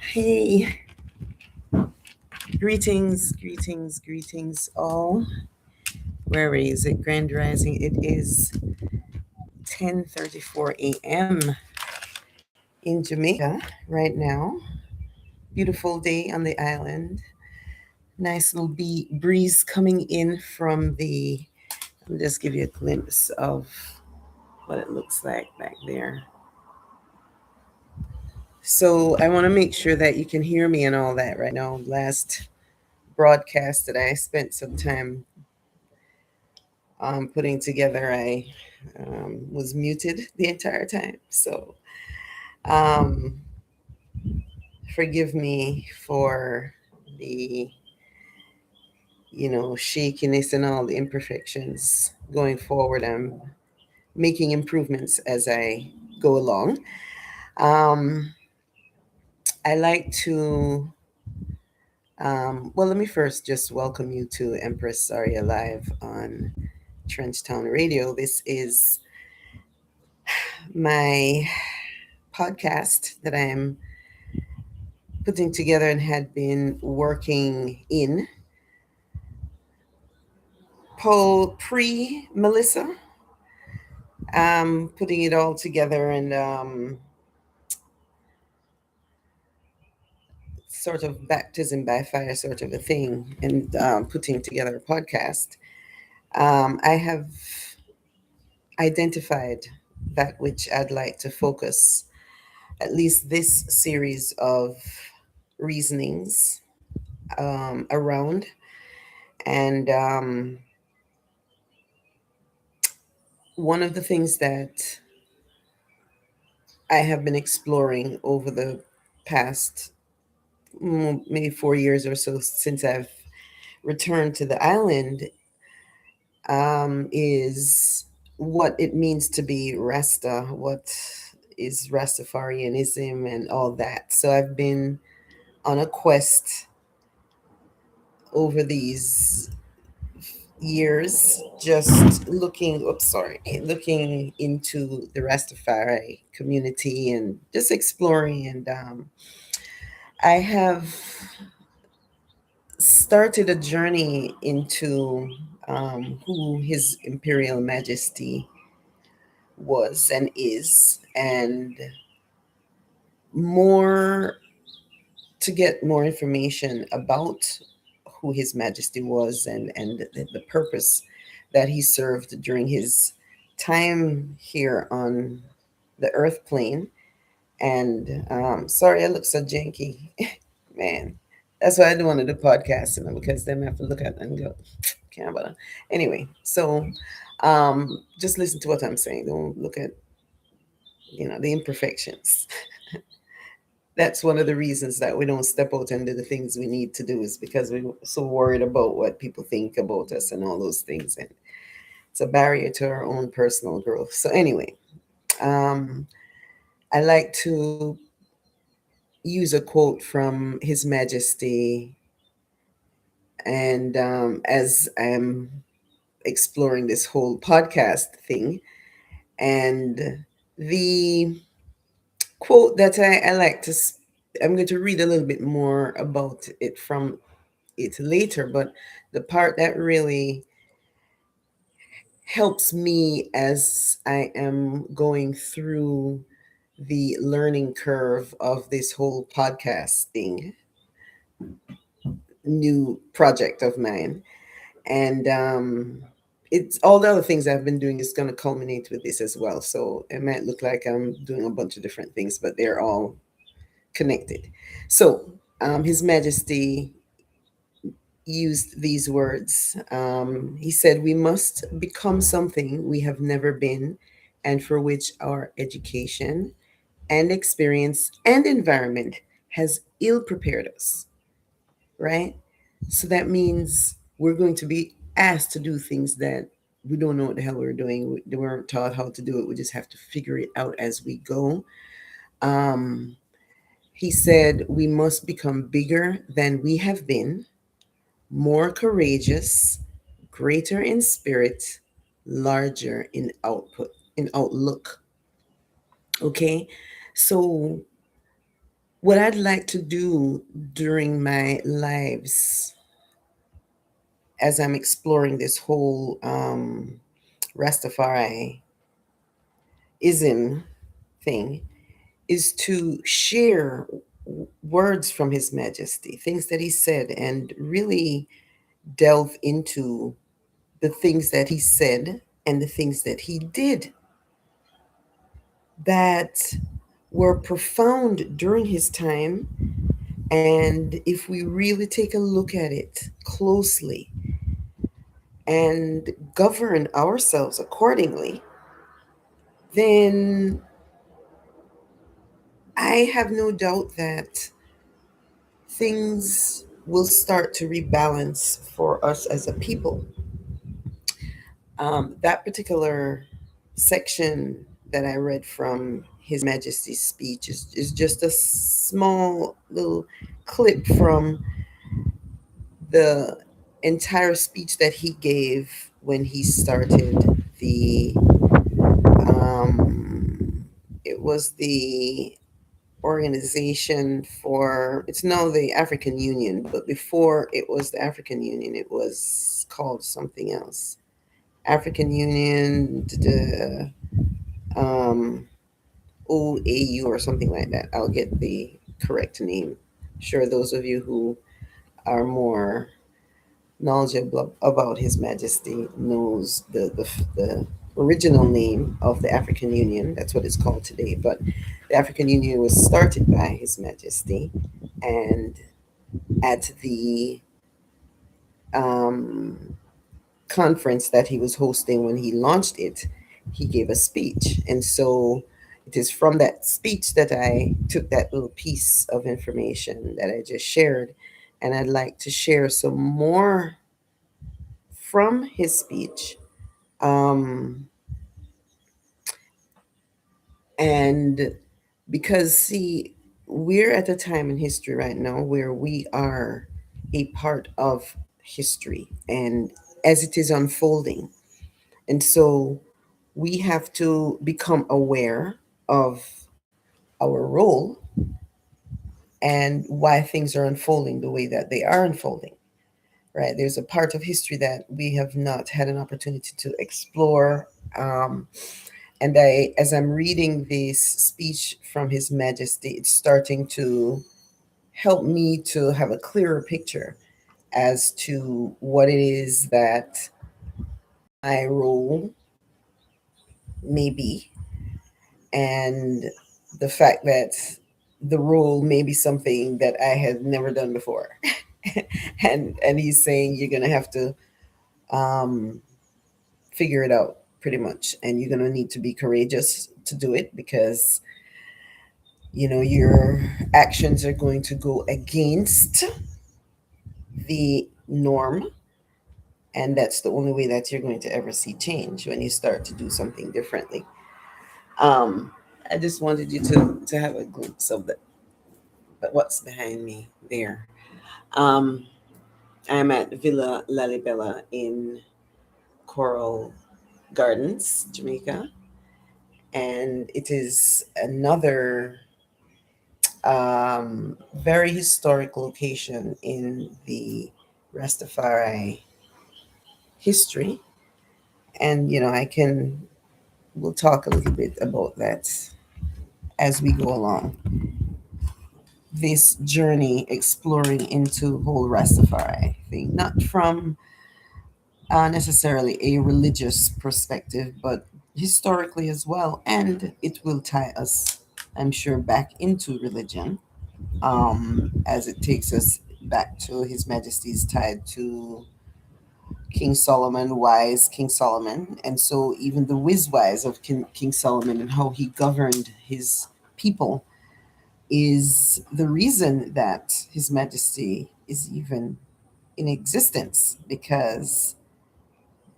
Hey, greetings all. Where is it? Grand Rising. It is 10:34 a.m. in Jamaica right now. Beautiful day on the island. Nice little breeze coming in from the. Let me just give you a glimpse of what it looks like back there. So I want to make sure that you can hear me and all that right now. Last broadcast that I spent some time putting together, I was muted the entire time. So um, forgive me for the, shakiness and all the imperfections going forward. I'm making improvements as I go along. Um, I like to, well, let me first just welcome you to Empress Zaria Live on Trenchtown Radio. This is my podcast that I'm putting together and had been working in pre Melissa, putting it all together and sort of baptism by fire sort of a thing, and putting together a podcast. I have identified that which I'd like to focus at least this series of reasonings around. And one of the things that I have been exploring over the past maybe 4 years or so since I've returned to the island is what it means to be Rasta, what is Rastafarianism, and all that. So I've been on a quest over these years, just looking into the Rastafari community and just exploring. And I have started a journey into who His Imperial Majesty was and is, and more to get more information about who His Majesty was, and the purpose that he served during his time here on the earth plane. And sorry, I look so janky, man. That's why I don't want to do podcasts, because then I have to look at it and go, can't bother. Anyway, so just listen to what I'm saying. Don't look at the imperfections. That's one of the reasons that we don't step out and do the things we need to do, is because we're so worried about what people think about us and all those things, and it's a barrier to our own personal growth. So anyway, um, I like to use a quote from His Majesty, and as I'm exploring this whole podcast thing, and the quote that I like to, I'm going to read a little bit more about it from it later, but the part that really helps me as I am going through the learning curve of this whole podcast thing, new project of mine. And it's all the other things I've been doing is going to culminate with this as well. So it might look like I'm doing a bunch of different things, but they're all connected. So His Majesty used these words. He said, "We must become something we have never been, and for which our education and experience and environment has ill prepared us." Right? So that means we're going to be asked to do things that we don't know what the hell we're doing. We weren't taught how to do it. We just have to figure it out as we go. Um, he said, "We must become bigger than we have been, more courageous, greater in spirit, larger in outlook." Okay, so What I'd like to do during my lives as I'm exploring this whole Rastafariism thing is to share words from His Majesty, things that he said, and really delve into the things that he said and the things that he did that were profound during his time. And if we really take a look at it closely and govern ourselves accordingly, then I have no doubt that things will start to rebalance for us as a people. That particular section that I read from His Majesty's speech is just a small little clip from the entire speech that he gave when he started the it was the organization for, it's now the African Union, but before it was the African Union, it was called something else. African Union, um, OAU or something like that. I'll get the correct name. Sure, those of you who are more knowledgeable about His Majesty knows the original name of the African Union. That's what it's called today. But the African Union was started by His Majesty, and at the um, conference that he was hosting when he launched it, he gave a speech. And so it is from that speech that I took that little piece of information that I just shared. And I'd like to share some more from his speech. Um, and because, see, we're at a time in history right now where we are a part of history and as it is unfolding. And so we have to become aware of our role and why things are unfolding the way that they are unfolding, right? There's a part of history that we have not had an opportunity to explore. And as I'm reading this speech from His Majesty, it's starting to help me to have a clearer picture as to what it is that my role may be, and the fact that the role may be something that I had never done before. And he's saying you're gonna have to um, figure it out pretty much, and you're gonna need to be courageous to do it because your actions are going to go against the norm, and that's the only way that you're going to ever see change when you start to do something differently. Um, I just wanted you to have a glimpse of that, but what's behind me there. Um, I'm at Villa Lalibela in Coral Gardens, Jamaica, and it is another very historic location in the Rastafari history. And we'll talk a little bit about that as we go along this journey exploring into whole Rastafari thing, not from necessarily a religious perspective, but historically as well. And it will tie us, I'm sure, back into religion, as it takes us back to His Majesty's tied to King Solomon, wise King Solomon. And so, even the wise of King Solomon and how he governed his people is the reason that His Majesty is even in existence, because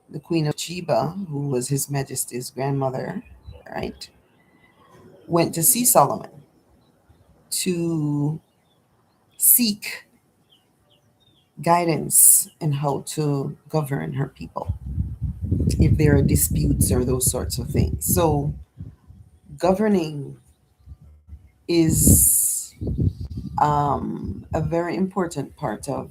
the Queen of Sheba, who was His Majesty's grandmother, right, went to see Solomon to seek guidance in how to govern her people if there are disputes or those sorts of things. So, governing is a very important part of